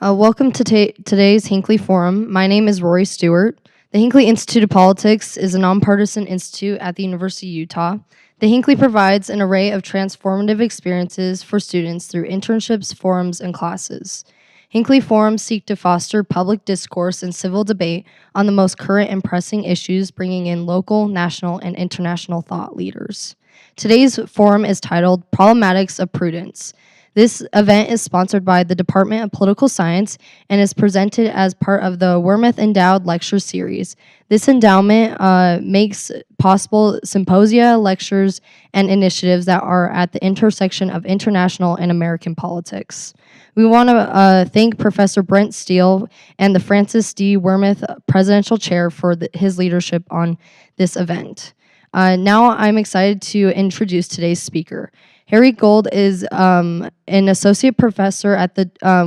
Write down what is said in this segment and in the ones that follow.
Welcome to today's Hinckley Forum. My name is Rory Stewart. The Hinckley Institute of Politics is a nonpartisan institute at the University of Utah. The Hinckley provides an array of transformative experiences for students through internships, forums, and classes. Hinckley Forums seek to foster public discourse and civil debate on the most current and pressing issues, bringing in local, national, and international thought leaders. Today's forum is titled Problematics of Prudence. This event is sponsored by the Department of Political Science and is presented as part of the Wormuth Endowed Lecture Series. This endowment makes possible symposia, lectures, and initiatives that are at the intersection of international and American politics. We want to thank Professor Brent Steele and the Francis D. Wormuth Presidential Chair for his leadership on this event. Now I'm excited to introduce today's speaker. Harry Gold is an associate professor at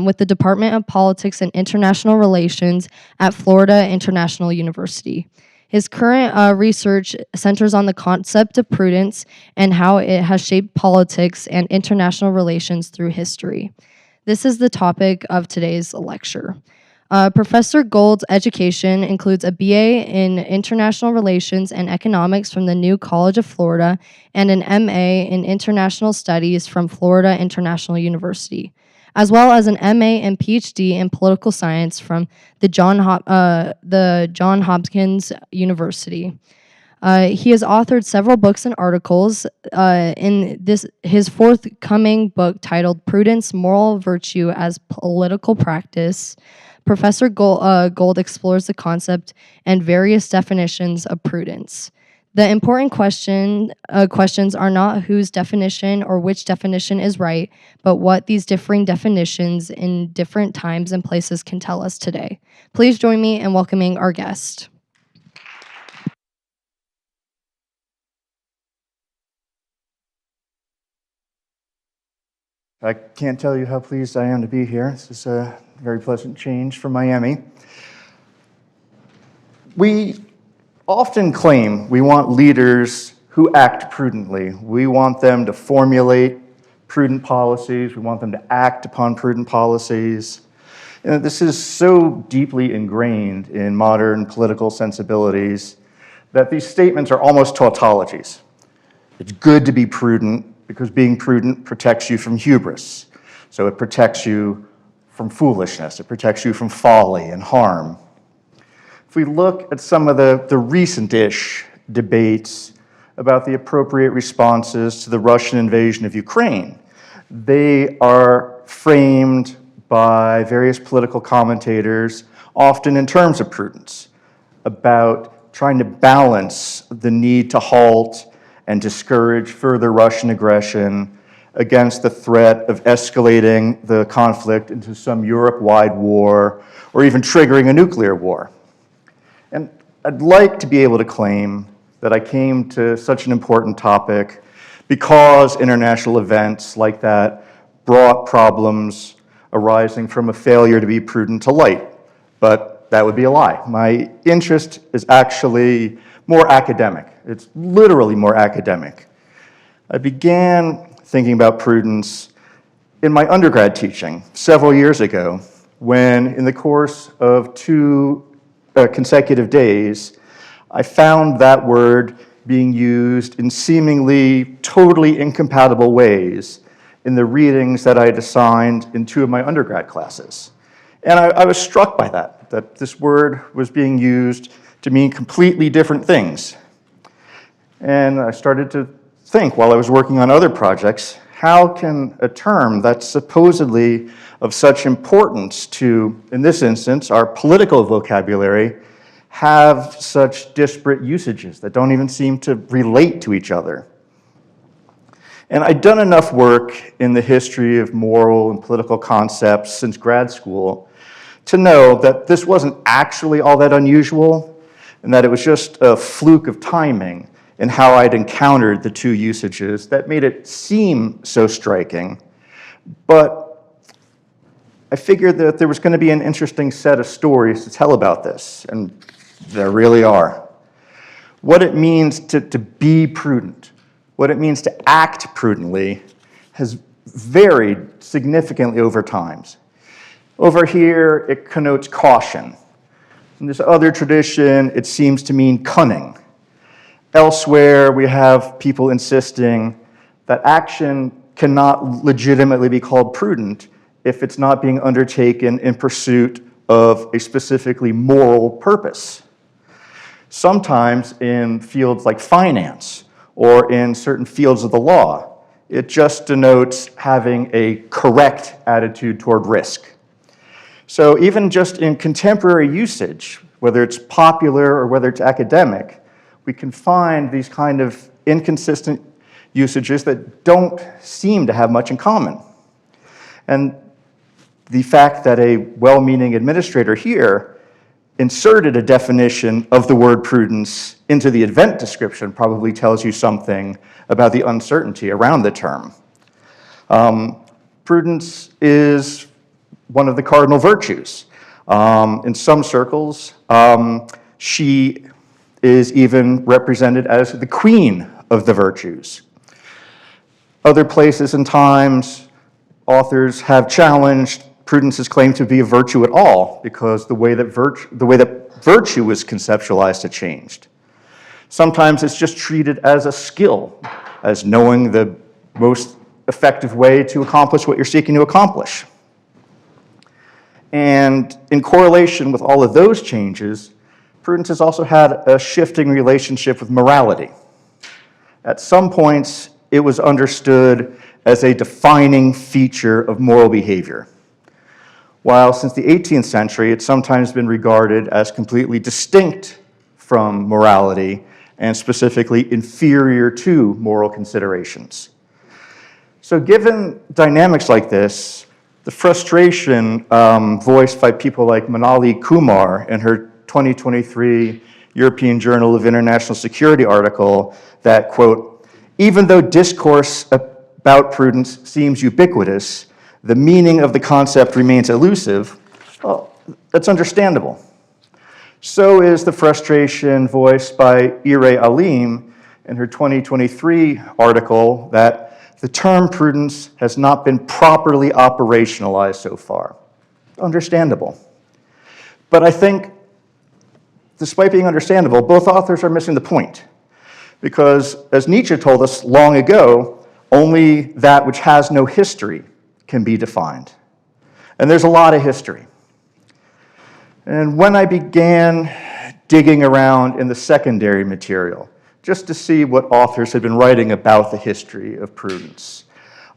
with the Department of Politics and International Relations at Florida International University. His current research centers on the concept of prudence and how it has shaped politics and international relations through history. This is the topic of today's lecture. Professor Gold's education includes a BA in International Relations and Economics from the New College of Florida and an MA in International Studies from Florida International University, as well as an MA and PhD in Political Science from the John Hopkins University. He has authored several books and articles. In his forthcoming book titled Prudence, Moral Virtue as Political Practice, Professor Gold explores the concept and various definitions of prudence. The important questions are not whose definition or which definition is right, but what these differing definitions in different times and places can tell us today. Please join me in welcoming our guest. I can't tell you how pleased I am to be here. This is a very pleasant change from Miami. We often claim we want leaders who act prudently. We want them to formulate prudent policies. We want them to act upon prudent policies. And this is so deeply ingrained in modern political sensibilities that these statements are almost tautologies. It's good to be prudent because being prudent protects you from hubris. So it protects you from foolishness. It protects you from folly and harm. If we look at some of the recent-ish debates about the appropriate responses to the Russian invasion of Ukraine, they are framed by various political commentators, often in terms of prudence, about trying to balance the need to halt and discourage further Russian aggression against the threat of escalating the conflict into some Europe-wide war or even triggering a nuclear war. And I'd like to be able to claim that I came to such an important topic because international events like that brought problems arising from a failure to be prudent to light. But that would be a lie. My interest is actually more academic. It's literally more academic. I began thinking about prudence in my undergrad teaching several years ago when, in the course of 2 consecutive days, I found that word being used in seemingly totally incompatible ways in the readings that I had assigned in 2 of my undergrad classes. And I was struck by that this word was being used to mean completely different things. And I started to think, while I was working on other projects, how can a term that's supposedly of such importance to, in this instance, our political vocabulary, have such disparate usages that don't even seem to relate to each other? And I'd done enough work in the history of moral and political concepts since grad school to know that this wasn't actually all that unusual, and that it was just a fluke of timing in how I'd encountered the 2 usages that made it seem so striking. But I figured that there was going to be an interesting set of stories to tell about this, and there really are. What it means to be prudent, what it means to act prudently, has varied significantly over time. Over here, it connotes caution. In this other tradition, it seems to mean cunning. Elsewhere, we have people insisting that action cannot legitimately be called prudent if it's not being undertaken in pursuit of a specifically moral purpose. Sometimes in fields like finance or in certain fields of the law, it just denotes having a correct attitude toward risk. So even just in contemporary usage, whether it's popular or whether it's academic, we can find these kind of inconsistent usages that don't seem to have much in common. And the fact that a well-meaning administrator here inserted a definition of the word prudence into the event description probably tells you something about the uncertainty around the term. Prudence is one of the cardinal virtues. In some circles, she is even represented as the queen of the virtues. Other places and times, authors have challenged prudence's claim to be a virtue at all because the way that virtue was conceptualized had changed. Sometimes it's just treated as a skill, as knowing the most effective way to accomplish what you're seeking to accomplish. And in correlation with all of those changes, prudence has also had a shifting relationship with morality. At some points, it was understood as a defining feature of moral behavior, while since the 18th century, it's sometimes been regarded as completely distinct from morality and specifically inferior to moral considerations. So given dynamics like this, the frustration voiced by people like Manali Kumar in her 2023 European Journal of International Security article that, quote, even though discourse about prudence seems ubiquitous, the meaning of the concept remains elusive, well, that's understandable. So is the frustration voiced by Ire Alim in her 2023 article that the term prudence has not been properly operationalized so far. Understandable. But I think, despite being understandable, both authors are missing the point. Because, as Nietzsche told us long ago, only that which has no history can be defined. And there's a lot of history. And when I began digging around in the secondary material, just to see what authors had been writing about the history of prudence,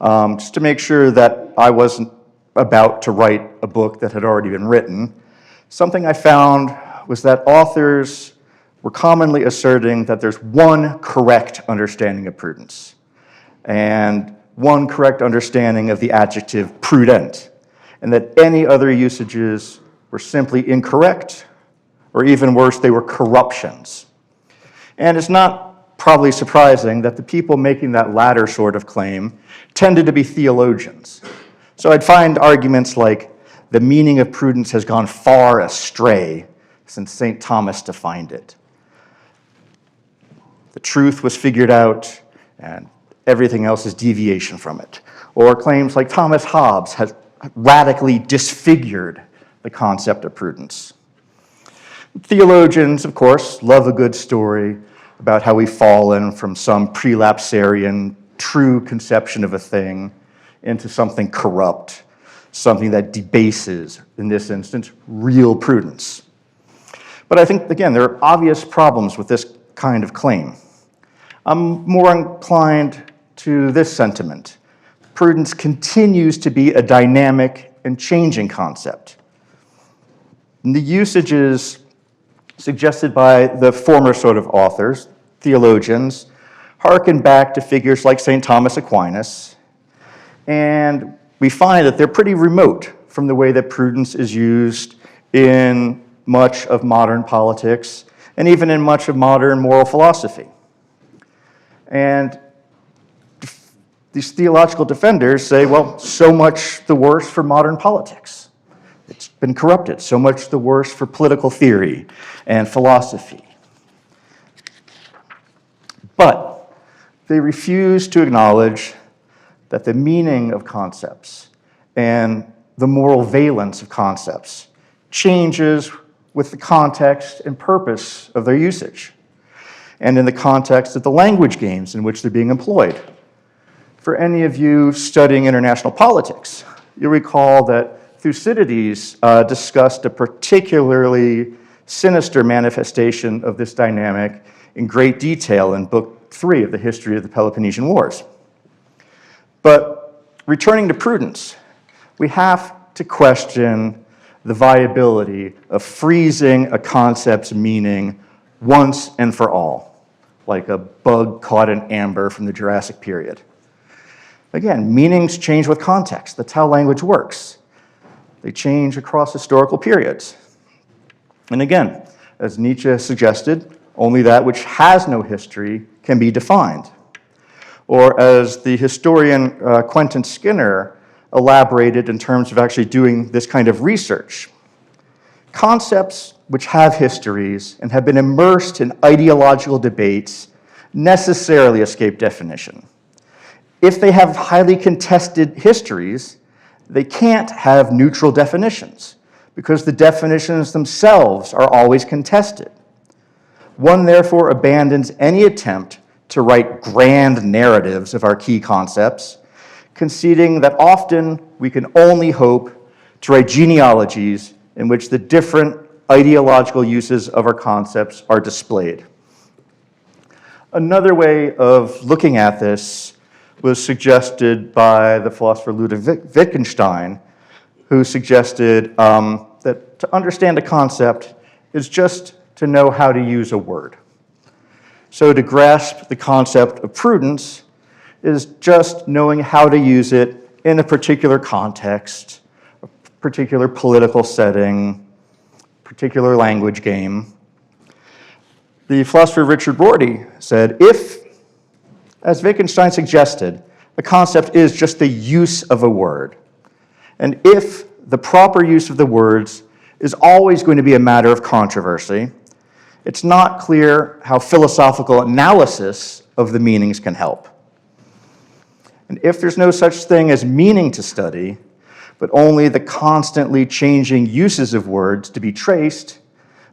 just to make sure that I wasn't about to write a book that had already been written, something I found was that authors were commonly asserting that there's one correct understanding of prudence, and one correct understanding of the adjective prudent, and that any other usages were simply incorrect, or even worse, they were corruptions. And it's not probably surprising that the people making that latter sort of claim tended to be theologians. So I'd find arguments like, the meaning of prudence has gone far astray since St. Thomas defined it. The truth was figured out, and everything else is deviation from it. Or claims like Thomas Hobbes has radically disfigured the concept of prudence. Theologians, of course, love a good story about how we've fallen from some prelapsarian true conception of a thing into something corrupt, something that debases, in this instance, real prudence. But I think, again, there are obvious problems with this kind of claim. I'm more inclined to this sentiment. Prudence continues to be a dynamic and changing concept. And the usages suggested by the former sort of authors, theologians, harken back to figures like St. Thomas Aquinas, and we find that they're pretty remote from the way that prudence is used in much of modern politics and even in much of modern moral philosophy. And these theological defenders say, well, so much the worse for modern politics. It's been corrupted. So much the worse for political theory and philosophy. But they refuse to acknowledge that the meaning of concepts and the moral valence of concepts changes with the context and purpose of their usage, and in the context of the language games in which they're being employed. For any of you studying international politics, you'll recall that Thucydides discussed a particularly sinister manifestation of this dynamic in great detail in Book 3 of the History of the Peloponnesian Wars. But returning to prudence, we have to question the viability of freezing a concept's meaning once and for all, like a bug caught in amber from the Jurassic period. Again, meanings change with context. That's how language works. They change across historical periods. And again, as Nietzsche suggested, only that which has no history can be defined. Or as the historian Quentin Skinner elaborated in terms of actually doing this kind of research, concepts which have histories and have been immersed in ideological debates necessarily escape definition. If they have highly contested histories, they can't have neutral definitions because the definitions themselves are always contested. One therefore abandons any attempt to write grand narratives of our key concepts, conceding that often we can only hope to write genealogies in which the different ideological uses of our concepts are displayed. Another way of looking at this was suggested by the philosopher Ludwig Wittgenstein, who suggested that to understand a concept is just to know how to use a word. So to grasp the concept of prudence is just knowing how to use it in a particular context, a particular political setting, particular language game. The philosopher Richard Rorty said, if, as Wittgenstein suggested, a concept is just the use of a word, and if the proper use of the words is always going to be a matter of controversy, it's not clear how philosophical analysis of the meanings can help. And if there's no such thing as meaning to study, but only the constantly changing uses of words to be traced,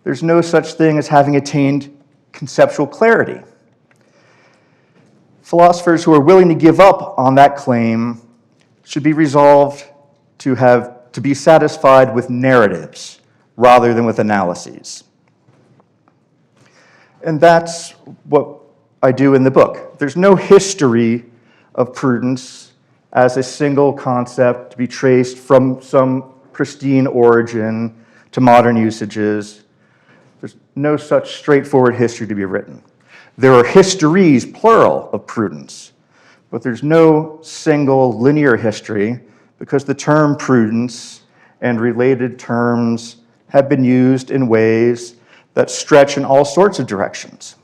there's no such thing as having attained conceptual clarity. Philosophers who are willing to give up on that claim should be resolved to be satisfied with narratives rather than with analyses. And that's what I do in the book. There's no history of prudence as a single concept to be traced from some pristine origin to modern usages. There's no such straightforward history to be written. There are histories, plural, of prudence, but there's no single linear history because the term prudence and related terms have been used in ways that stretch in all sorts of directions.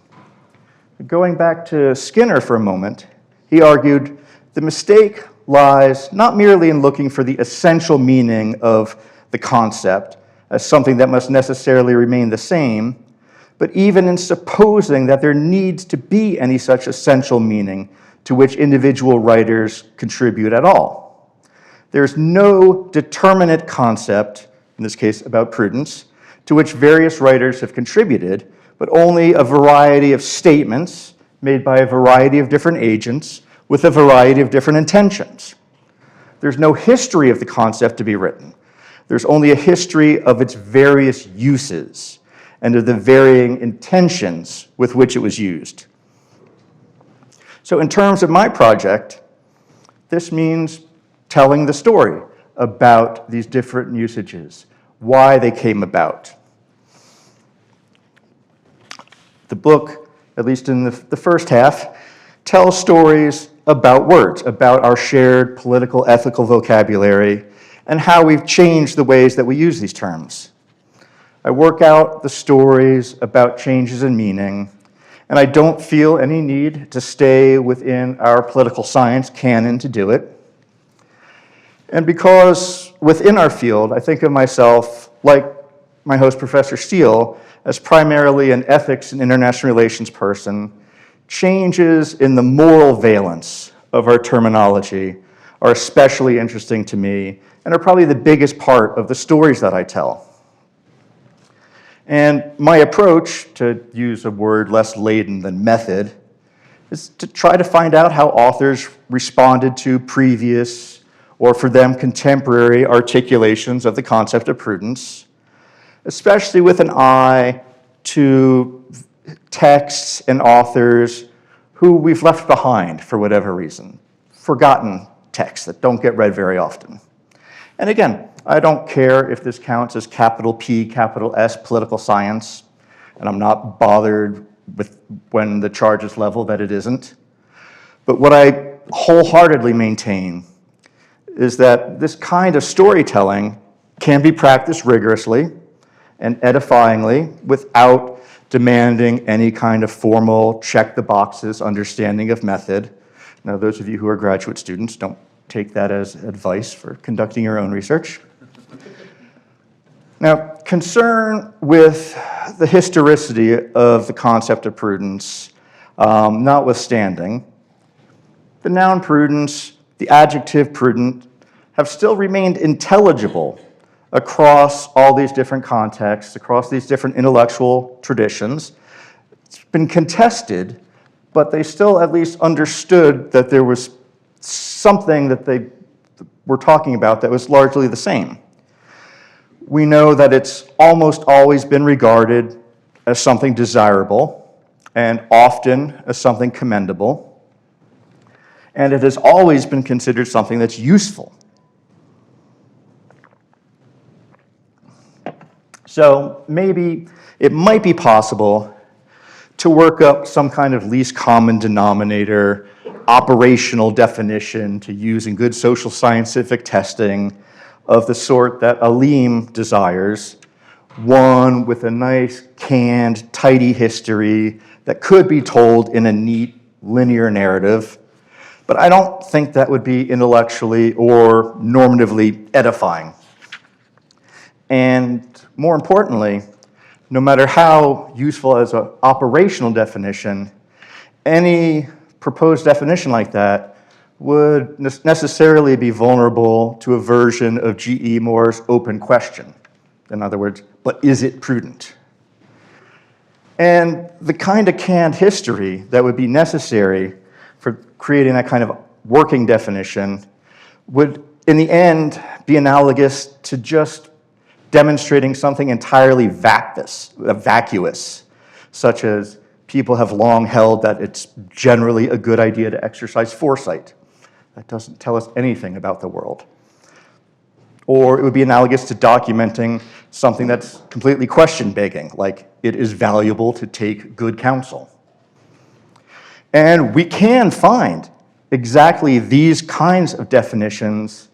Going back to Skinner for a moment, he argued the mistake lies not merely in looking for the essential meaning of the concept as something that must necessarily remain the same, but even in supposing that there needs to be any such essential meaning to which individual writers contribute at all. There's no determinate concept, in this case about prudence, to which various writers have contributed, but only a variety of statements made by a variety of different agents with a variety of different intentions. There's no history of the concept to be written. There's only a history of its various uses and of the varying intentions with which it was used. So in terms of my project, this means telling the story about these different usages, why they came about. The book, at least in the first half, tells stories about words, about our shared political, ethical vocabulary, and how we've changed the ways that we use these terms. I work out the stories about changes in meaning, and I don't feel any need to stay within our political science canon to do it. And because within our field, I think of myself, like my host, Professor Steele, as primarily an ethics and international relations person, changes in the moral valence of our terminology are especially interesting to me and are probably the biggest part of the stories that I tell. And my approach, to use a word less laden than method, is to try to find out how authors responded to previous, or for them, contemporary articulations of the concept of prudence, especially with an eye to texts and authors who we've left behind for whatever reason, forgotten texts that don't get read very often. And again, I don't care if this counts as capital P, capital S political science, and I'm not bothered with when the charge is leveled that it isn't. But what I wholeheartedly maintain is that this kind of storytelling can be practiced rigorously and edifyingly without demanding any kind of formal check-the-boxes understanding of method. Now, those of you who are graduate students, don't take that as advice for conducting your own research. Now, concern with the historicity of the concept of prudence notwithstanding, the noun prudence, the adjective prudent, have still remained intelligible across all these different contexts, across these different intellectual traditions. It's been contested, but they still at least understood that there was something that they were talking about that was largely the same. We know that it's almost always been regarded as something desirable and often as something commendable. And it has always been considered something that's useful. So maybe it might be possible to work up some kind of least common denominator, operational definition to use in good social scientific testing of the sort that Alim desires, one with a nice, canned, tidy history that could be told in a neat, linear narrative. But I don't think that would be intellectually or normatively edifying. And more importantly, no matter how useful as an operational definition, any proposed definition like that would necessarily be vulnerable to a version of G.E. Moore's open question. In other words, but is it prudent? And the kind of canned history that would be necessary for creating that kind of working definition would, in the end, be analogous to just demonstrating something entirely vacuous, such as people have long held that it's generally a good idea to exercise foresight. That doesn't tell us anything about the world. Or it would be analogous to documenting something that's completely question-begging, like it is valuable to take good counsel. And we can find exactly these kinds of definitions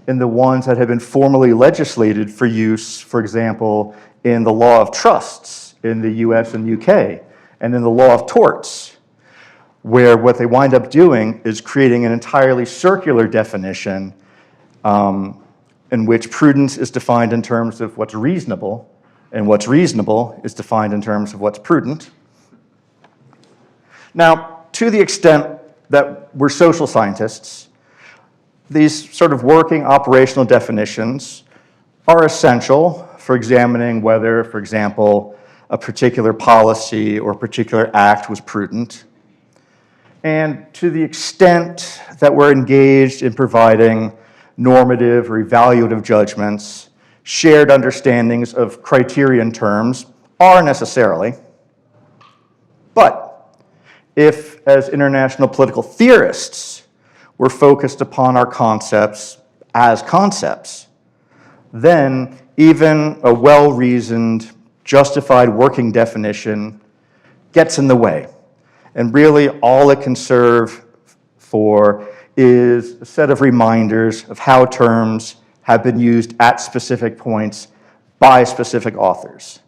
in the ones that have been formally legislated for use, for example, in the law of trusts in the US and UK, and in the law of torts, where what they wind up doing is creating an entirely circular definition in which prudence is defined in terms of what's reasonable, and what's reasonable is defined in terms of what's prudent. Now, to the extent that we're social scientists, these sort of working operational definitions are essential for examining whether, for example, a particular policy or a particular act was prudent. And to the extent that we're engaged in providing normative or evaluative judgments, shared understandings of criterion terms are necessarily. But if, as international political theorists, we're focused upon our concepts as concepts, then even a well-reasoned, justified working definition gets in the way. And really, all it can serve for is a set of reminders of how terms have been used at specific points by specific authors.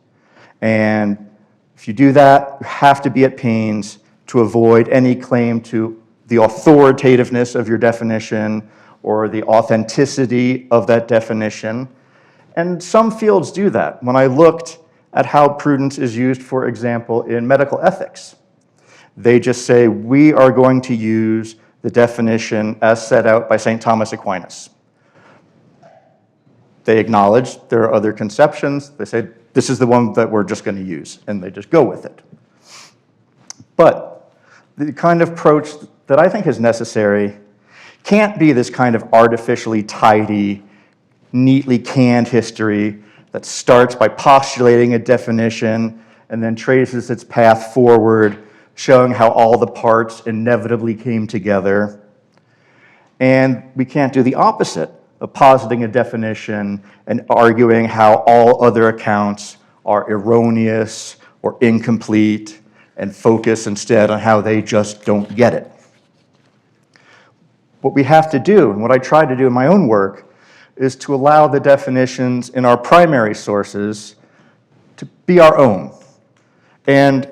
And if you do that, you have to be at pains to avoid any claim to the authoritativeness of your definition or the authenticity of that definition. And some fields do that. When I looked at how prudence is used, for example, in medical ethics, they just say, we are going to use the definition as set out by St. Thomas Aquinas. They acknowledge there are other conceptions. They say, this is the one that we're just going to use, and they just go with it. But the kind of approach that I think is necessary can't be this kind of artificially tidy, neatly canned history that starts by postulating a definition and then traces its path forward, showing how all the parts inevitably came together. And we can't do the opposite of positing a definition and arguing how all other accounts are erroneous or incomplete and focus instead on how they just don't get it. What we have to do, and what I try to do in my own work, is to allow the definitions in our primary sources to be our own. And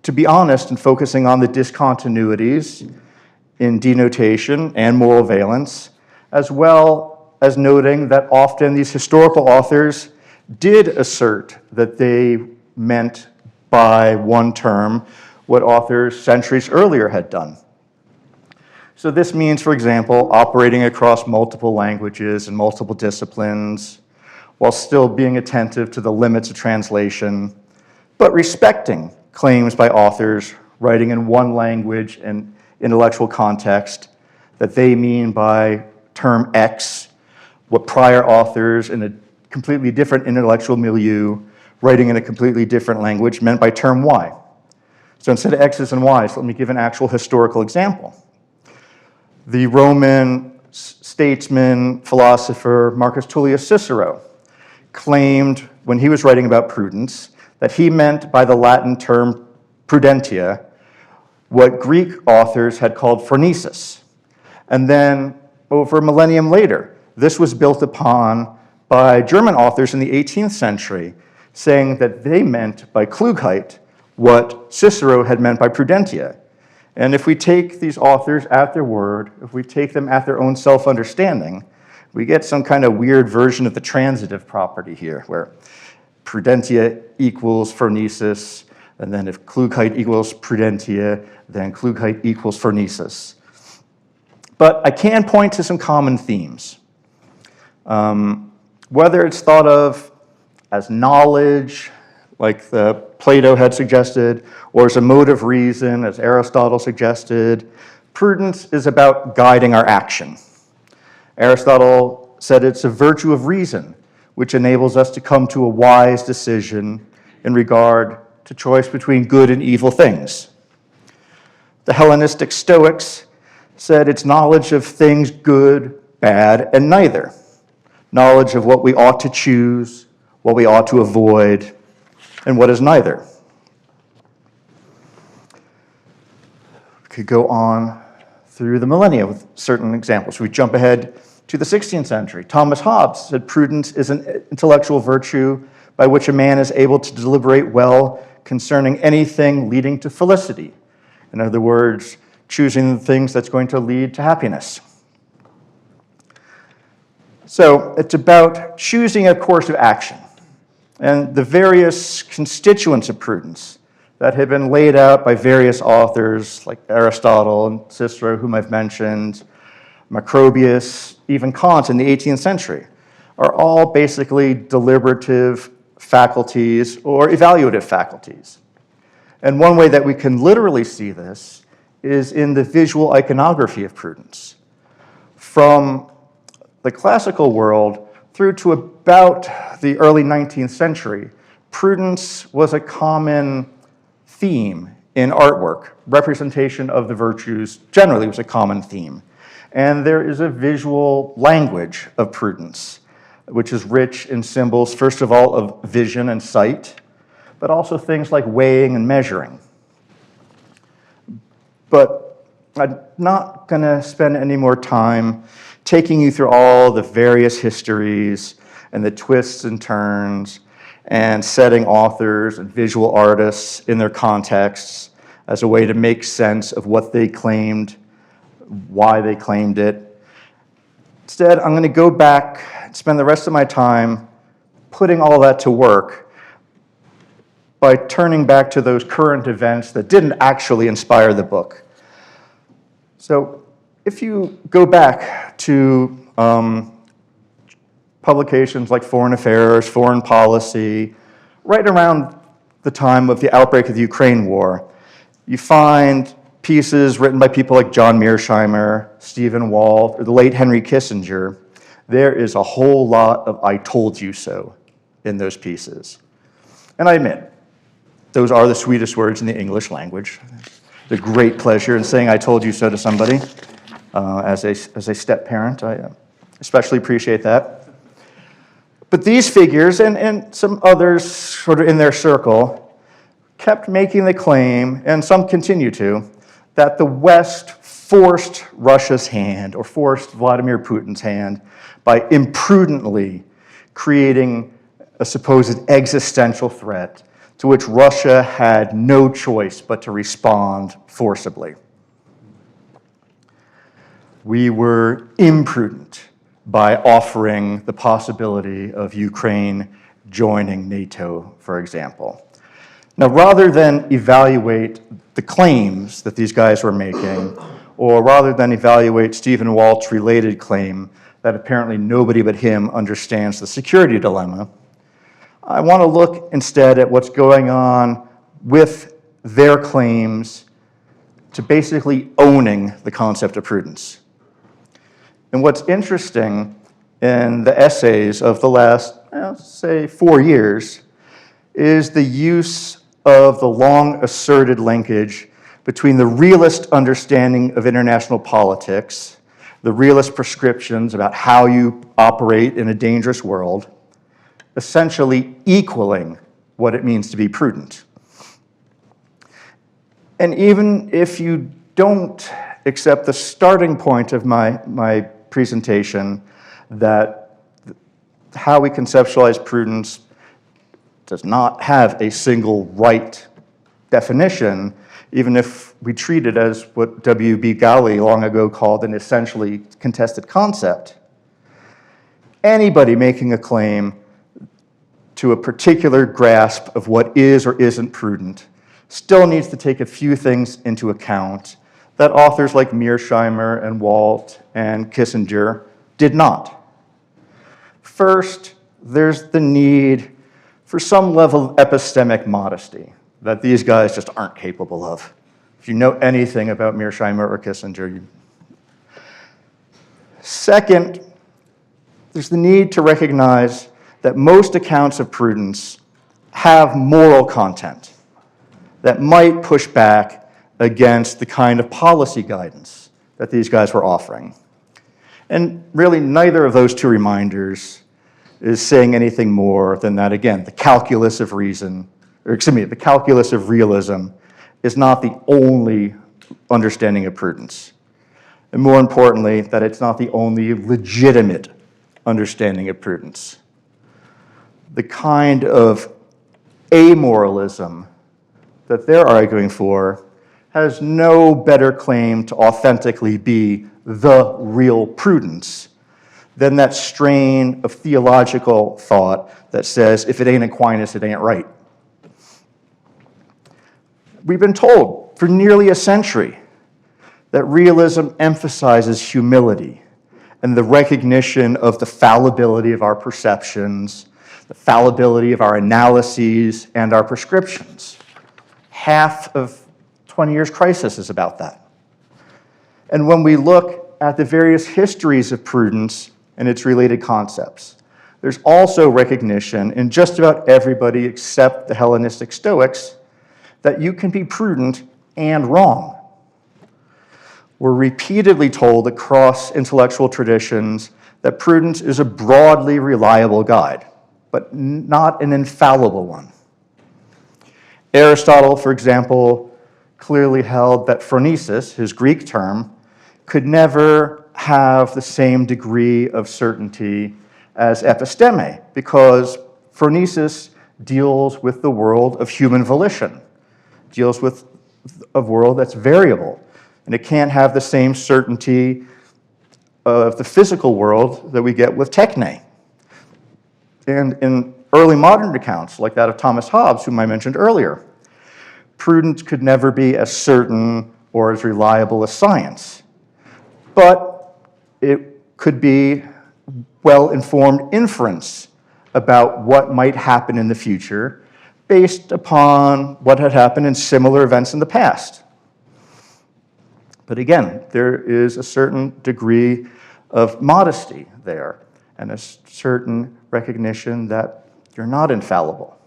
to be honest in focusing on the discontinuities in denotation and moral valence, as well as noting that often these historical authors did assert that they meant by one term what authors centuries earlier had done. So this means, for example, operating across multiple languages and multiple disciplines while still being attentive to the limits of translation, but respecting claims by authors writing in one language and intellectual context that they mean by term X what prior authors in a completely different intellectual milieu writing in a completely different language meant by term Y. So instead of X's and Y's, let me give an actual historical example. The Roman statesman, philosopher Marcus Tullius Cicero claimed when he was writing about prudence that he meant by the Latin term prudentia what Greek authors had called phronesis. And then over a millennium later, this was built upon by German authors in the 18th century, saying that they meant by Klugheit what Cicero had meant by prudentia. And if we take these authors at their word, if we take them at their own self-understanding, we get some kind of weird version of the transitive property here, where prudentia equals phronesis, and then if Klugheit equals prudentia, then Klugheit equals phronesis. But I can point to some common themes. Whether it's thought of as knowledge, like Plato had suggested, or as a mode of reason, as Aristotle suggested, prudence is about guiding our action. Aristotle said it's a virtue of reason, which enables us to come to a wise decision in regard to choice between good and evil things. The Hellenistic Stoics said it's knowledge of things good, bad, and neither. Knowledge of what we ought to choose, what we ought to avoid, and what is neither. We could go on through the millennia with certain examples. We jump ahead to the 16th century. Thomas Hobbes said prudence is an intellectual virtue by which a man is able to deliberate well concerning anything leading to felicity. In other words, choosing the things that's going to lead to happiness. So it's about choosing a course of action. And the various constituents of prudence that have been laid out by various authors like Aristotle and Cicero, whom I've mentioned, Macrobius, even Kant in the 18th century, are all basically deliberative faculties or evaluative faculties. And one way that we can literally see this is in the visual iconography of prudence. From the classical world through to about the early 19th century, prudence was a common theme in artwork. Representation of the virtues generally was a common theme. And there is a visual language of prudence, which is rich in symbols, first of all, of vision and sight, but also things like weighing and measuring. But I'm not going to spend any more time taking you through all the various histories and the twists and turns and setting authors and visual artists in their contexts as a way to make sense of what they claimed, why they claimed it. Instead, I'm going to go back and spend the rest of my time putting all that to work by turning back to those current events that didn't actually inspire the book. So If you go back to publications like Foreign Affairs, Foreign Policy, right around the time of the outbreak of the Ukraine War, you find pieces written by people like John Mearsheimer, Stephen Walt, or the late Henry Kissinger. There is a whole lot of "I told you so" in those pieces. And I admit, those are the sweetest words in the English language. There's great pleasure in saying "I told you so" to somebody. As a step-parent, I especially appreciate that. But these figures, and some others sort of in their circle, kept making the claim, and some continue to, that the West forced Russia's hand, or forced Vladimir Putin's hand, by imprudently creating a supposed existential threat to which Russia had no choice but to respond forcibly. We were imprudent by offering the possibility of Ukraine joining NATO, for example. Now, rather than evaluate the claims that these guys were making, or rather than evaluate Stephen Walt's related claim that apparently nobody but him understands the security dilemma, I want to look instead at what's going on with their claims to basically owning the concept of prudence. And what's interesting in the essays of the last, say, 4 years is the use of the long asserted linkage between the realist understanding of international politics, the realist prescriptions about how you operate in a dangerous world, essentially equaling what it means to be prudent. And even if you don't accept the starting point of my presentation, that how we conceptualize prudence does not have a single right definition, even if we treat it as what W.B. Gowley long ago called an essentially contested concept. Anybody making a claim to a particular grasp of what is or isn't prudent still needs to take a few things into account that authors like Mearsheimer and Walt and Kissinger did not. First, there's the need for some level of epistemic modesty that these guys just aren't capable of. If you know anything about Mearsheimer or Kissinger, Second, there's the need to recognize that most accounts of prudence have moral content that might push back against the kind of policy guidance that these guys were offering. And really, neither of those two reminders is saying anything more than that, again, the calculus of reason, or excuse me, the calculus of realism is not the only understanding of prudence. And more importantly, that it's not the only legitimate understanding of prudence. The kind of amoralism that they're arguing for has no better claim to authentically be the real prudence than that strain of theological thought that says, if it ain't Aquinas, it ain't right. We've been told for nearly a century that realism emphasizes humility and the recognition of the fallibility of our perceptions, the fallibility of our analyses and our prescriptions. Half of 20 Years Crisis is about that. And when we look at the various histories of prudence and its related concepts, there's also recognition in just about everybody except the Hellenistic Stoics that you can be prudent and wrong. We're repeatedly told across intellectual traditions that prudence is a broadly reliable guide, but not an infallible one. Aristotle, for example, clearly held that phronesis, his Greek term, could never have the same degree of certainty as episteme, because phronesis deals with the world of human volition, deals with a world that's variable, and it can't have the same certainty of the physical world that we get with techne. And in early modern accounts, like that of Thomas Hobbes, whom I mentioned earlier, prudence could never be as certain or as reliable as science. but it could be well-informed inference about what might happen in the future based upon what had happened in similar events in the past. But again, there is a certain degree of modesty there and a certain recognition that you're not infallible.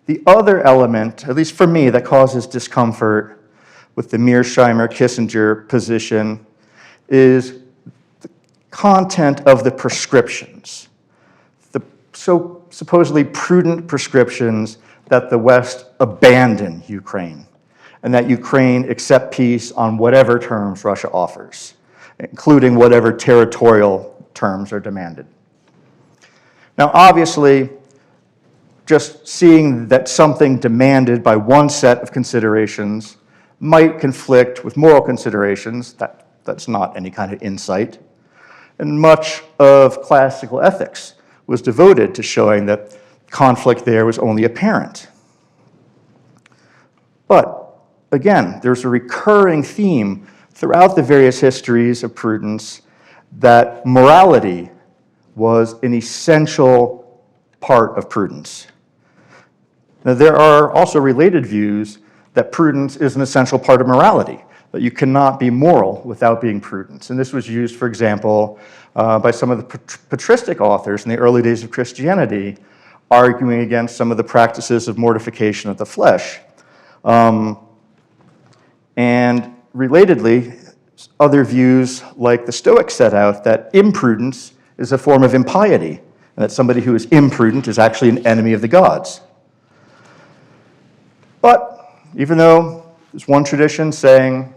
The other element, at least for me, that causes discomfort with the Mearsheimer-Kissinger position is the content of the prescriptions, the so supposedly prudent prescriptions that the West abandon Ukraine, and that Ukraine accept peace on whatever terms Russia offers, including whatever territorial terms are demanded. Now, obviously, just seeing that something demanded by one set of considerations might conflict with moral considerations, that's not any kind of insight. And much of classical ethics was devoted to showing that conflict there was only apparent. But again, there's a recurring theme throughout the various histories of prudence that morality was an essential part of prudence. Now, there are also related views that prudence is an essential part of morality, that you cannot be moral without being prudent. And this was used, for example, by some of the patristic authors in the early days of Christianity, arguing against some of the practices of mortification of the flesh. And relatedly, other views like the Stoics set out that imprudence is a form of impiety, and that somebody who is imprudent is actually an enemy of the gods. But even though there's one tradition saying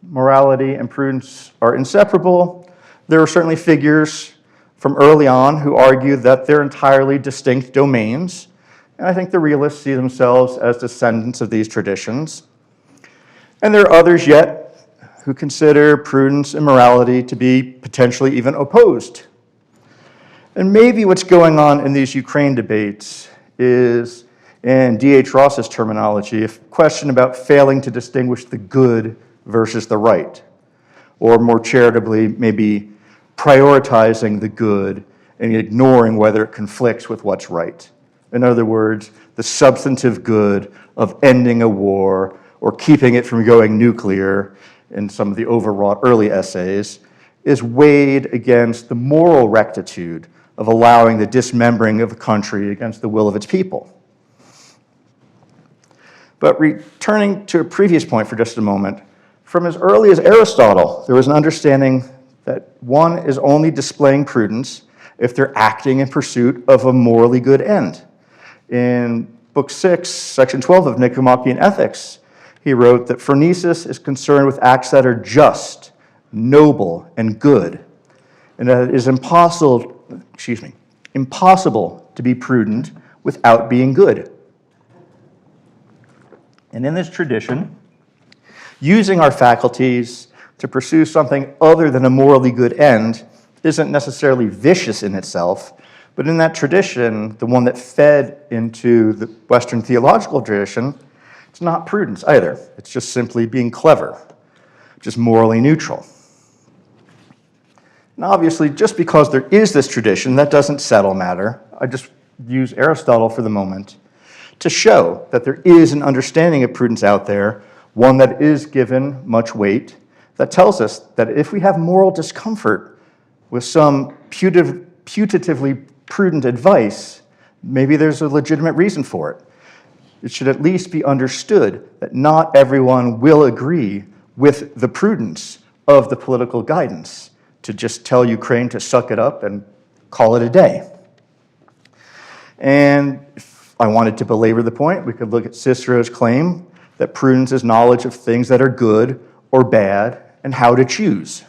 morality and prudence are inseparable, there are certainly figures from early on who argue that they're entirely distinct domains, and I think the realists see themselves as descendants of these traditions. And there are others yet who consider prudence and morality to be potentially even opposed. And maybe what's going on in these Ukraine debates is, in D.H. Ross's terminology, a question about failing to distinguish the good versus the right, or more charitably, maybe prioritizing the good and ignoring whether it conflicts with what's right. In other words, the substantive good of ending a war or keeping it from going nuclear, in some of the overwrought early essays, is weighed against the moral rectitude of allowing the dismembering of a country against the will of its people. But returning to a previous point for just a moment, from as early as Aristotle, there was an understanding that one is only displaying prudence if they're acting in pursuit of a morally good end. In Book 6, Section 12 of Nicomachean Ethics, he wrote that phronesis is concerned with acts that are just, noble, and good, and that it is impossible to be prudent without being good. And in this tradition, using our faculties to pursue something other than a morally good end isn't necessarily vicious in itself, but in that tradition, the one that fed into the Western theological tradition, it's not prudence either. It's just simply being clever, just morally neutral. And obviously, just because there is this tradition, that doesn't settle matter. I just use Aristotle for the moment to show that there is an understanding of prudence out there, one that is given much weight, that tells us that if we have moral discomfort with some putatively prudent advice, maybe there's a legitimate reason for it. It should at least be understood that not everyone will agree with the prudence of the political guidance to just tell Ukraine to suck it up and call it a day. And if I wanted to belabor the point, we could look at Cicero's claim that prudence is knowledge of things that are good or bad and how to choose.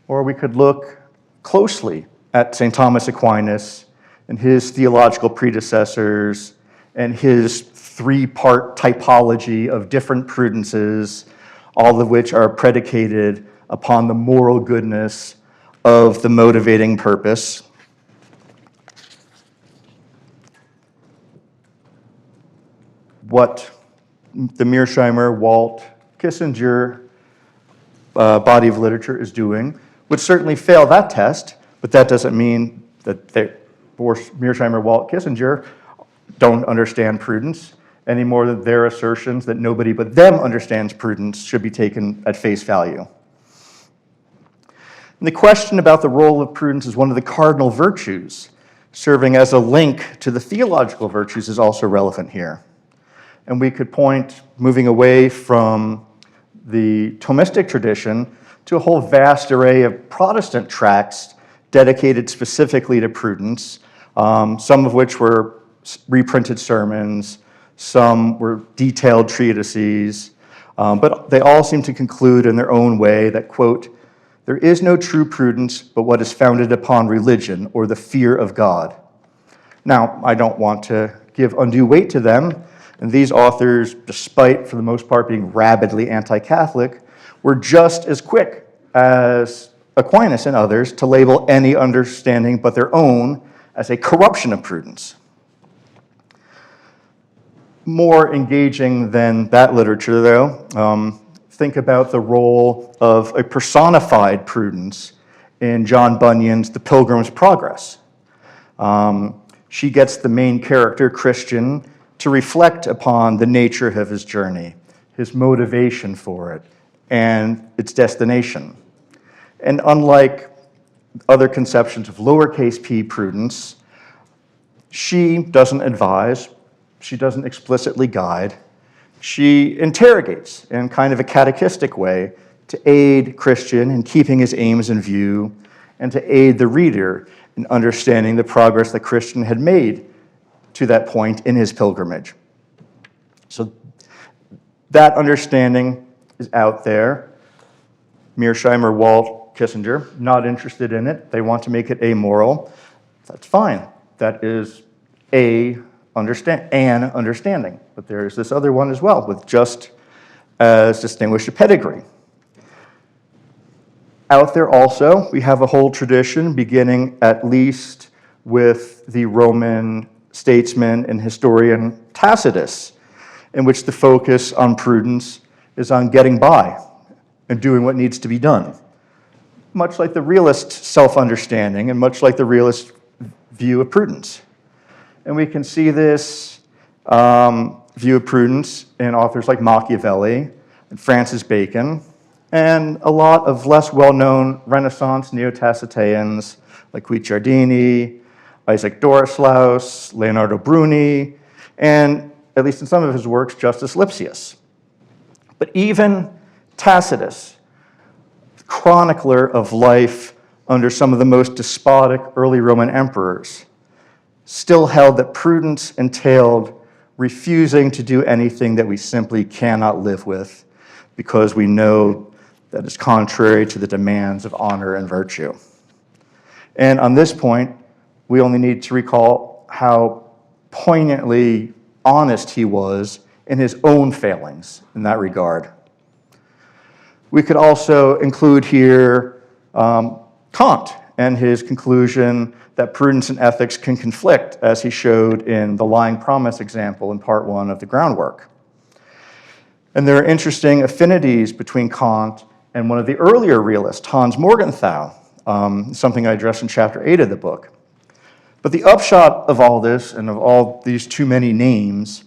Or we could look closely at St. Thomas Aquinas and his theological predecessors and his three-part typology of different prudences, all of which are predicated upon the moral goodness of the motivating purpose. What the Mearsheimer, Walt, Kissinger body of literature is doing would certainly fail that test, but that doesn't mean that Mearsheimer, Walt, Kissinger don't understand prudence any more than their assertions that nobody but them understands prudence should be taken at face value. And the question about the role of prudence as one of the cardinal virtues, serving as a link to the theological virtues, is also relevant here. And we could point, moving away from the Thomistic tradition, to a whole vast array of Protestant tracts dedicated specifically to prudence, some of which were reprinted sermons, some were detailed treatises, but they all seem to conclude in their own way that, quote, "There is no true prudence but what is founded upon religion or the fear of God." Now, I don't want to give undue weight to them, and these authors, despite for the most part being rabidly anti-Catholic, were just as quick as Aquinas and others to label any understanding but their own as a corruption of prudence. More engaging than that literature, though, think about the role of a personified prudence in John Bunyan's The Pilgrim's Progress. She gets the main character, Christian, to reflect upon the nature of his journey, his motivation for it, and its destination. And unlike other conceptions of lowercase p prudence, she doesn't advise, she doesn't explicitly guide, she interrogates in kind of a catechistic way to aid Christian in keeping his aims in view and to aid the reader in understanding the progress that Christian had made to that point in his pilgrimage. So that understanding is out there. Mearsheimer, Walt, Kissinger, not interested in it. They want to make it amoral. That's fine. That is an understanding. But there's this other one as well, with just as distinguished a pedigree. Out there also, we have a whole tradition beginning at least with the Roman statesman and historian Tacitus, in which the focus on prudence is on getting by and doing what needs to be done. Much like the realist self-understanding and much like the realist view of prudence. And we can see this view of prudence in authors like Machiavelli and Francis Bacon, and a lot of less well-known Renaissance neo-Taciteans like Guicciardini, Isaac Dorislaus, Leonardo Bruni, and, at least in some of his works, Justus Lipsius. But even Tacitus, chronicler of life under some of the most despotic early Roman emperors, still held that prudence entailed refusing to do anything that we simply cannot live with because we know that is contrary to the demands of honor and virtue. And on this point, we only need to recall how poignantly honest he was in his own failings in that regard. We could also include here Kant and his conclusion that prudence and ethics can conflict, as he showed in the lying promise example in part 1 of the groundwork. And there are interesting affinities between Kant and one of the earlier realists, Hans Morgenthau, something I address in chapter 8 of the book. But the upshot of all this, and of all these too many names,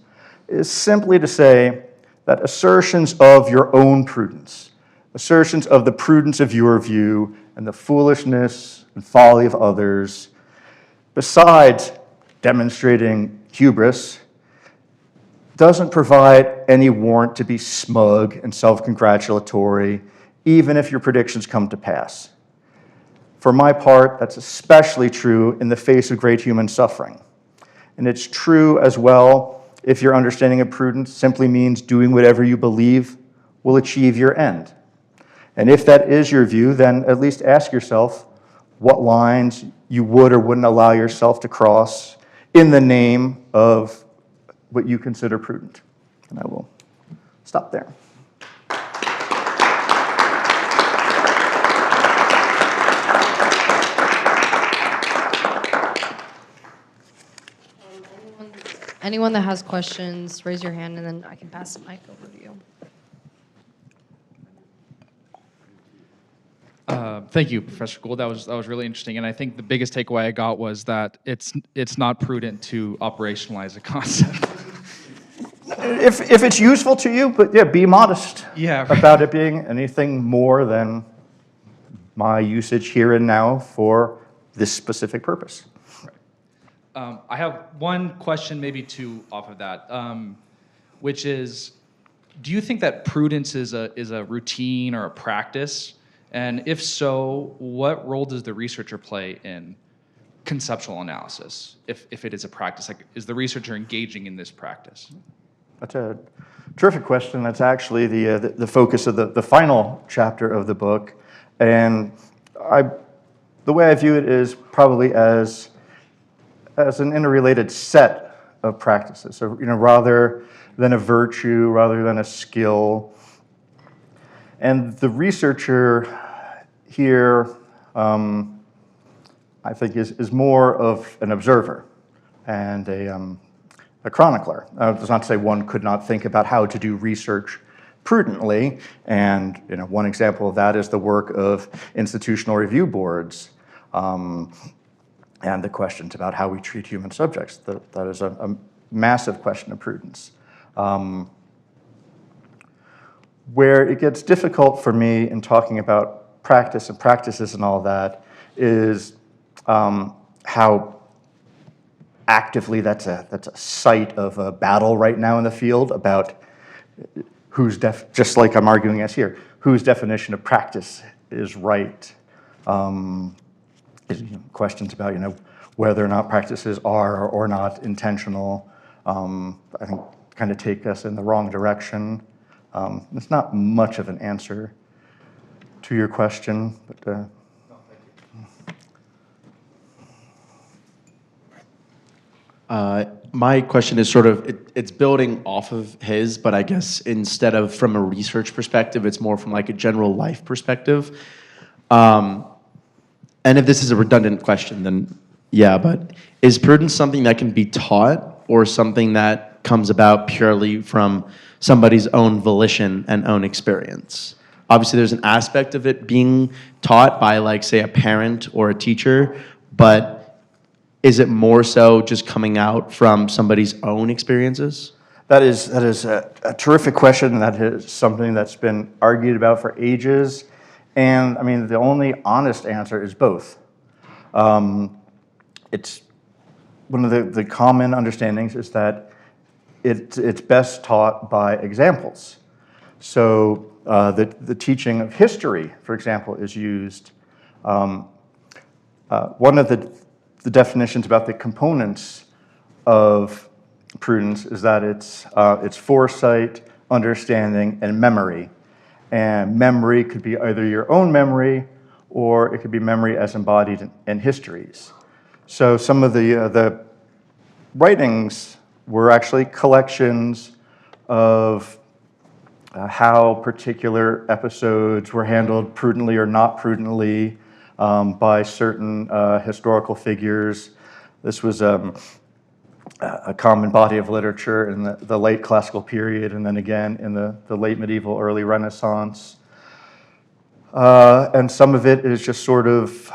is simply to say that assertions of your own prudence, assertions of the prudence of your view and the foolishness and folly of others, besides demonstrating hubris, doesn't provide any warrant to be smug and self-congratulatory, even if your predictions come to pass. For my part, that's especially true in the face of great human suffering. And it's true as well if your understanding of prudence simply means doing whatever you believe will achieve your end. And if that is your view, then at least ask yourself what lines you would or wouldn't allow yourself to cross in the name of what you consider prudent. And I will stop there. Anyone that has questions, raise your hand, and then I can pass the mic over to you. Thank you, Professor Gould. That was really interesting, and I think the biggest takeaway I got was that it's not prudent to operationalize a concept. If it's useful to you, but yeah, be modest Yeah. about it being anything more than my usage here and now for this specific purpose. I have one question, maybe two off of that, which is, do you think that prudence is a routine or a practice? And if so, what role does the researcher play in conceptual analysis, if it is a practice? Like, is the researcher engaging in this practice? That's a terrific question. That's actually the focus of the final chapter of the book. And the way I view it is probably as an interrelated set of practices. So, rather than a virtue, rather than a skill. And the researcher here, I think, is more of an observer and a chronicler. That's not to say one could not think about how to do research prudently, and one example of that is the work of institutional review boards and the questions about how we treat human subjects. That is a massive question of prudence. Where it gets difficult for me in talking about practice and practices and all that is how actively that's a site of a battle right now in the field about just like I'm arguing as here, whose definition of practice is right. Questions about whether or not practices are or not intentional, I think kind of take us in the wrong direction. It's not much of an answer to your question, but. My question is sort of, it's building off of his, but I guess instead of from a research perspective, it's more from like a general life perspective. And if this is a redundant question, then yeah, but is prudence something that can be taught or something that comes about purely from somebody's own volition and own experience? Obviously, there's an aspect of it being taught by, like, say, a parent or a teacher, but is it more so just coming out from somebody's own experiences? That is a terrific question. That is something that's been argued about for ages. And I mean, the only honest answer is both. It's one of the common understandings is that it's best taught by examples. So the teaching of history, for example, is used. One of the definitions about the components of prudence is that it's foresight, understanding, and memory. And memory could be either your own memory or it could be memory as embodied in histories. So some of the writings were actually collections of how particular episodes were handled prudently or not prudently by certain historical figures. This was a common body of literature in the late classical period, and then again in the late medieval, early Renaissance. And some of it is just sort of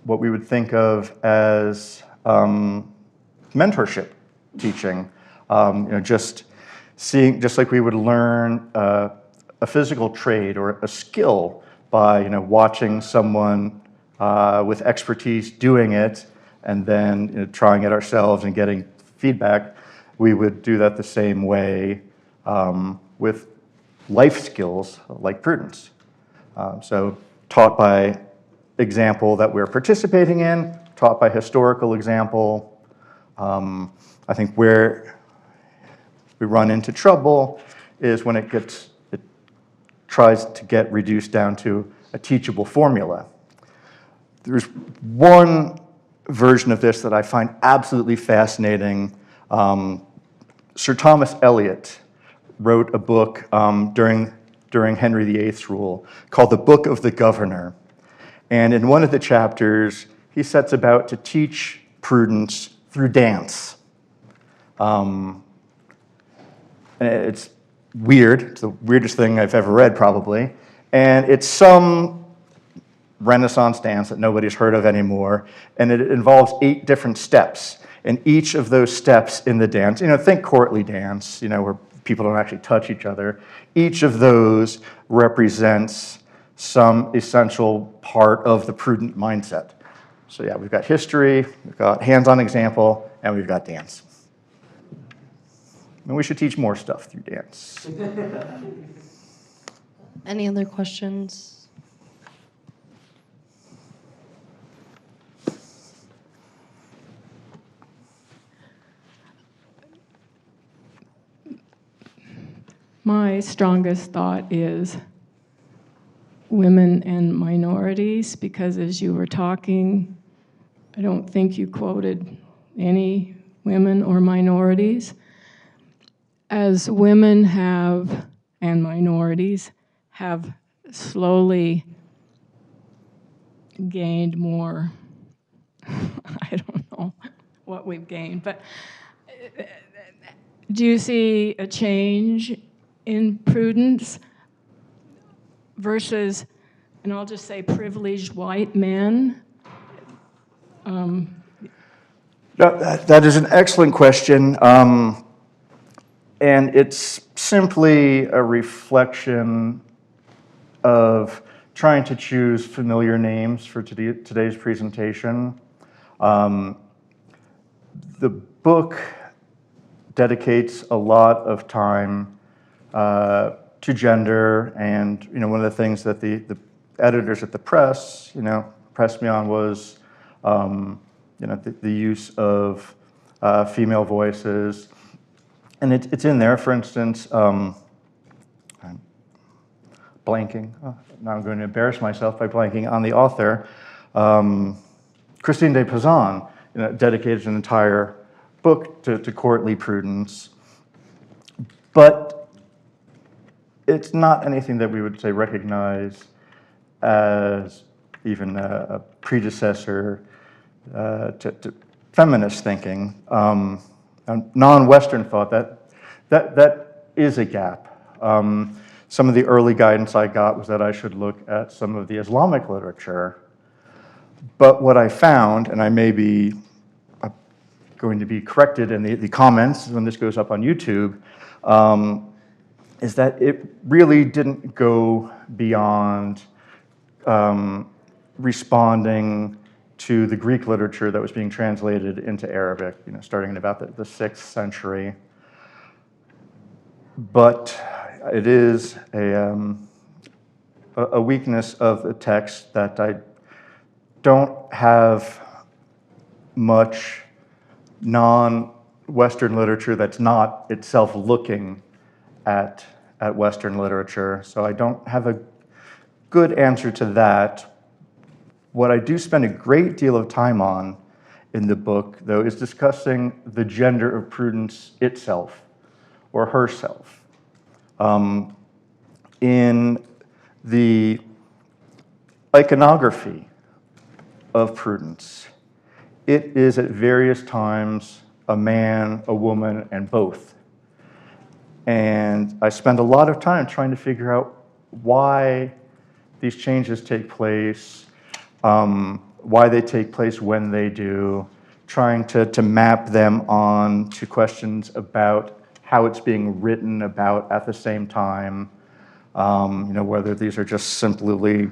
what we would think of as mentorship teaching. Just like we would learn a physical trade or a skill by watching someone with expertise doing it and then trying it ourselves and getting feedback, we would do that the same way with life skills like prudence. So taught by example that we're participating in, taught by historical example. I think where we run into trouble is when it tries to get reduced down to a teachable formula. There's one version of this that I find absolutely fascinating. Sir Thomas Eliot wrote a book during Henry VIII's rule called The Book of the Governor. And in one of the chapters, he sets about to teach prudence through dance. And it's weird. It's the weirdest thing I've ever read, probably. And it's some Renaissance dance that nobody's heard of anymore, and it involves 8 different steps. And each of those steps in the dance, think courtly dance, where people don't actually touch each other. Each of those represents some essential part of the prudent mindset. So yeah, we've got history, we've got hands-on example, and we've got dance. And we should teach more stuff through dance. Any other questions? My strongest thought is women and minorities, because as you were talking, I don't think you quoted any women or minorities. As women have, and minorities, have slowly gained more, I don't know what we've gained, but do you see a change in prudence versus, and I'll just say privileged white men? That is an excellent question. And it's simply a reflection of trying to choose familiar names for today's presentation. The book dedicates a lot of time to gender, and one of the things that the editors at the press, pressed me on was the use of female voices. And it's in there. For instance, I'm blanking. Now I'm going to embarrass myself by blanking on the author. Christine de Pizan dedicated an entire book to courtly prudence. But it's not anything that we would say recognize as even a predecessor to feminist thinking. Non-Western thought, that is a gap. Some of the early guidance I got was that I should look at some of the Islamic literature. But what I found, and I may be going to be corrected in the comments when this goes up on YouTube, is that it really didn't go beyond responding to the Greek literature that was being translated into Arabic, starting in about the 6th century. But it is a weakness of the text that I don't have much non-Western literature that's not itself looking at Western literature. So I don't have a good answer to that. What I do spend a great deal of time on in the book, though, is discussing the gender of prudence itself, or herself. In the iconography of prudence, it is at various times a man, a woman, and both. And I spend a lot of time trying to figure out why these changes take place, why they take place when they do, trying to map them on to questions about how it's being written about at the same time, whether these are just simply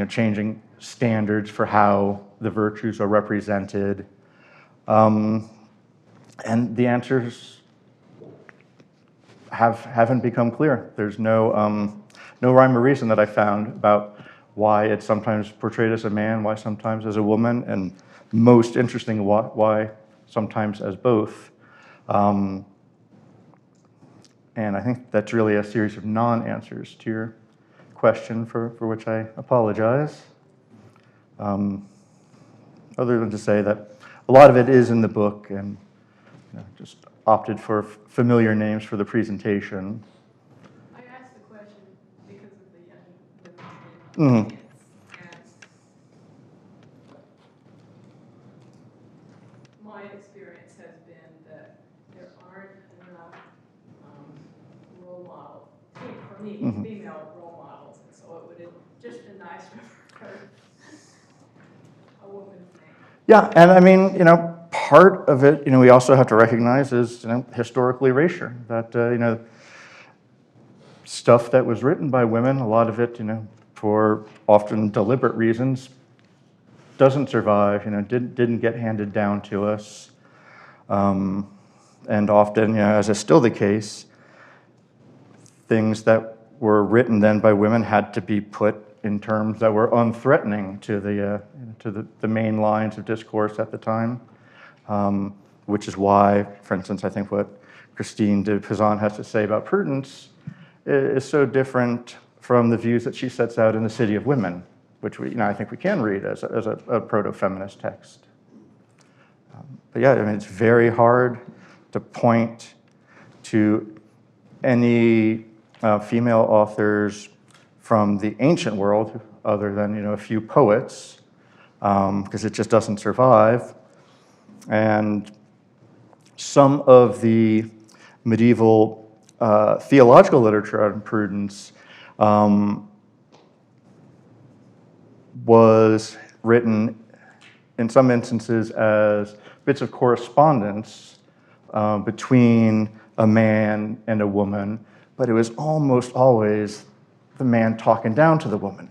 changing standards for how the virtues are represented. And the answers haven't become clear. There's no rhyme or reason that I found about why it's sometimes portrayed as a man, why sometimes as a woman, and most interesting, why sometimes as both. And I think that's really a series of non-answers to your question, for which I apologize. Other than to say that a lot of it is in the book, and just opted for familiar names for the presentation. I asked the question because of the young Mhm. audience, and my experience has been that there aren't enough role models, for me, female role models in Yeah, and I mean, part of it, we also have to recognize is, historically erasure. That, stuff that was written by women, a lot of it, for often deliberate reasons, doesn't survive, didn't get handed down to us. And often, as is still the case, things that were written then by women had to be put in terms that were unthreatening to the main lines of discourse at the time, which is why, for instance, I think what Christine de Pizan has to say about prudence is so different from the views that she sets out in The City of Women, which I think we can read as a proto-feminist text. But yeah, I mean, it's very hard to point to any female authors from the ancient world, other than a few poets, because it just doesn't survive. And some of the medieval theological literature on prudence was written in some instances as bits of correspondence between a man and a woman, but it was almost always the man talking down to the woman.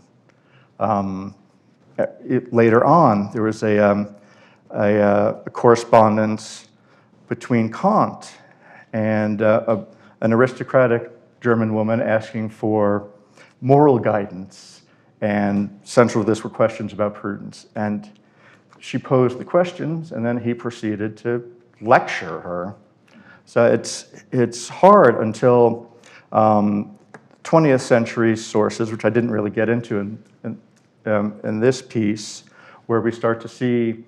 Later on, there was a correspondence between Kant and an aristocratic German woman asking for moral guidance, and central to this were questions about prudence. And she posed the questions, and then he proceeded to lecture her. So it's hard until 20th century sources, which I didn't really get into in this piece, where we start to see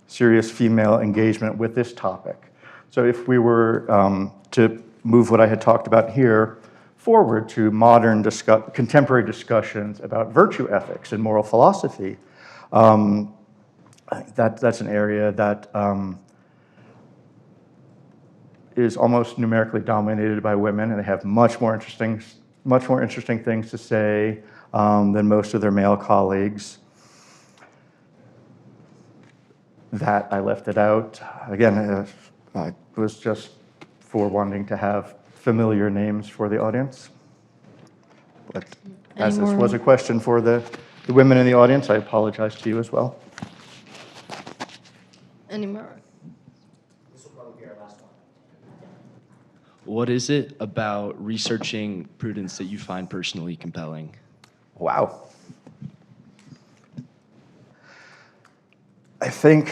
serious female engagement with this topic. So if we were to move what I had talked about here forward to modern contemporary discussions about virtue ethics and moral philosophy, that's an area that is almost numerically dominated by women, and they have much more interesting things to say than most of their male colleagues. That I left it out. Again, I was just for wanting to have familiar names for the audience. But as this was a question for the women in the audience, I apologize to you as well. Any more? This will probably be our last one. What is it about researching prudence that you find personally compelling? Wow. I think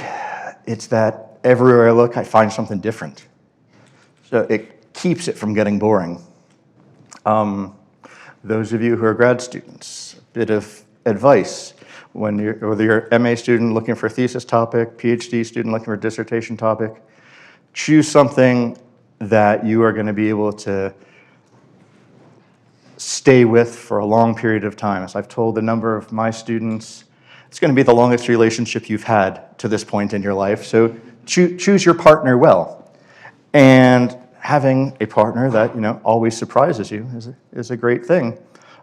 it's that everywhere I look, I find something different. So it keeps it from getting boring. Those of you who are grad students, a bit of advice. Whether you're an MA student looking for a thesis topic, PhD student looking for a dissertation topic, choose something that you are going to be able to stay with for a long period of time. As I've told a number of my students, it's going to be the longest relationship you've had to this point in your life. So choose your partner well. And having a partner that always surprises you is a great thing.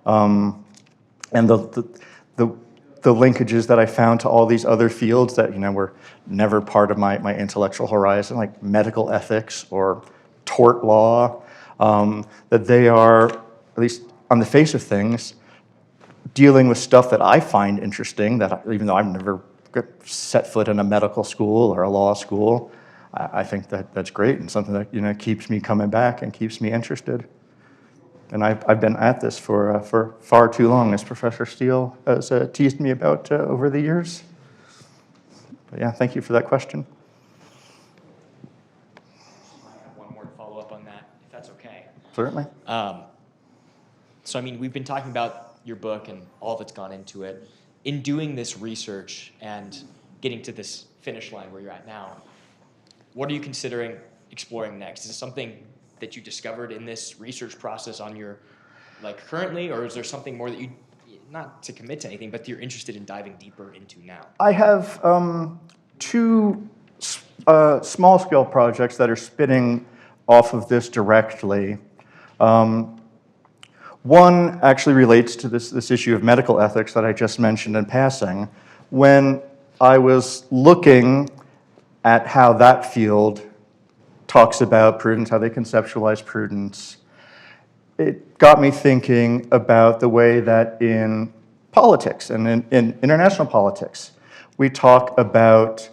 And the linkages that I found to all these other fields that were never part of my intellectual horizon, like medical ethics or tort law, that they are, at least on the face of things, dealing with stuff that I find interesting, that even though I've never set foot in a medical school or a law school, I think that's great and something that keeps me coming back and keeps me interested. And I've been at this for far too long, as Professor Steele has teased me about over the years. But yeah, thank you for that question. I have one more to follow up on that, if that's okay. Certainly. So, I mean, we've been talking about your book and all that's gone into it. In doing this research and getting to this finish line where you're at now, what are you considering exploring next? Is it something that you discovered in this research process on your, currently, or is there something more that you, not to commit to anything, but that you're interested in diving deeper into now? I have two small-scale projects that are spinning off of this directly. One actually relates to this issue of medical ethics that I just mentioned in passing. When I was looking at how that field talks about prudence, how they conceptualize prudence, it got me thinking about the way that in politics and in international politics, we talk about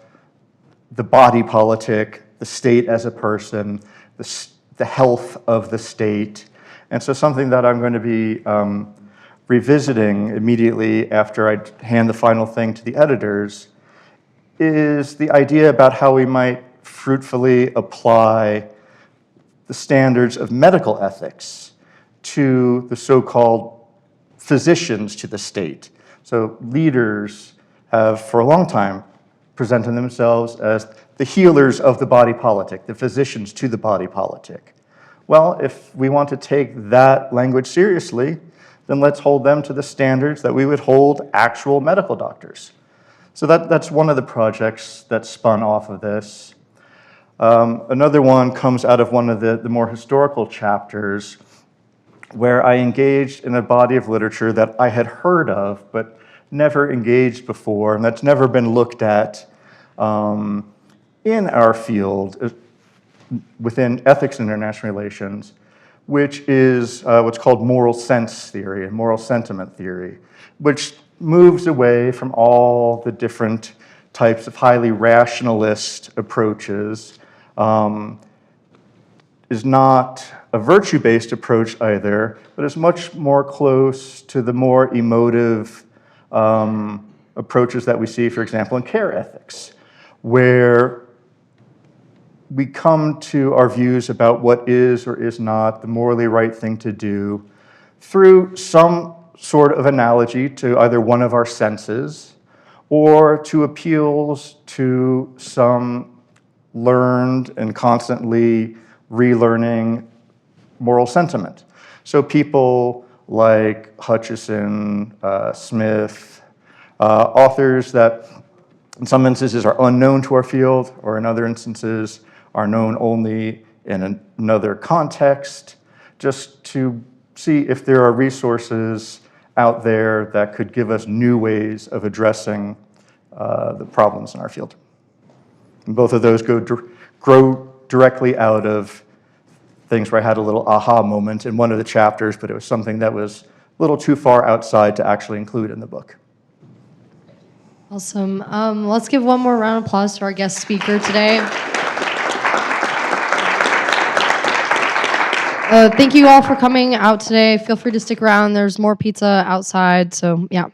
the body politic, the state as a person, the health of the state. And so something that I'm going to be revisiting immediately after I hand the final thing to the editors is the idea about how we might fruitfully apply the standards of medical ethics to the so-called physicians to the state. So leaders have, for a long time, presented themselves as the healers of the body politic, the physicians to the body politic. Well, if we want to take that language seriously, then let's hold them to the standards that we would hold actual medical doctors. So that's one of the projects that spun off of this. Another one comes out of one of the more historical chapters where I engaged in a body of literature that I had heard of but never engaged before, and that's never been looked at in our field within ethics and international relations, which is what's called moral sense theory and moral sentiment theory, which moves away from all the different types of highly rationalist approaches, is not a virtue-based approach either, but is much more close to the more emotive approaches that we see, for example, in care ethics, where we come to our views about what is or is not the morally right thing to do through some sort of analogy to either one of our senses or to appeals to some learned and constantly relearning moral sentiment. So people like Hutchison, Smith, authors that in some instances are unknown to our field, or in other instances are known only in another context, just to see if there are resources out there that could give us new ways of addressing the problems in our field. And both of those grow directly out of things where I had a little aha moment in one of the chapters, but it was something that was a little too far outside to actually include in the book. Awesome. Let's give one more round of applause to our guest speaker today. Thank you all for coming out today. Feel free to stick around. There's more pizza outside, so yeah.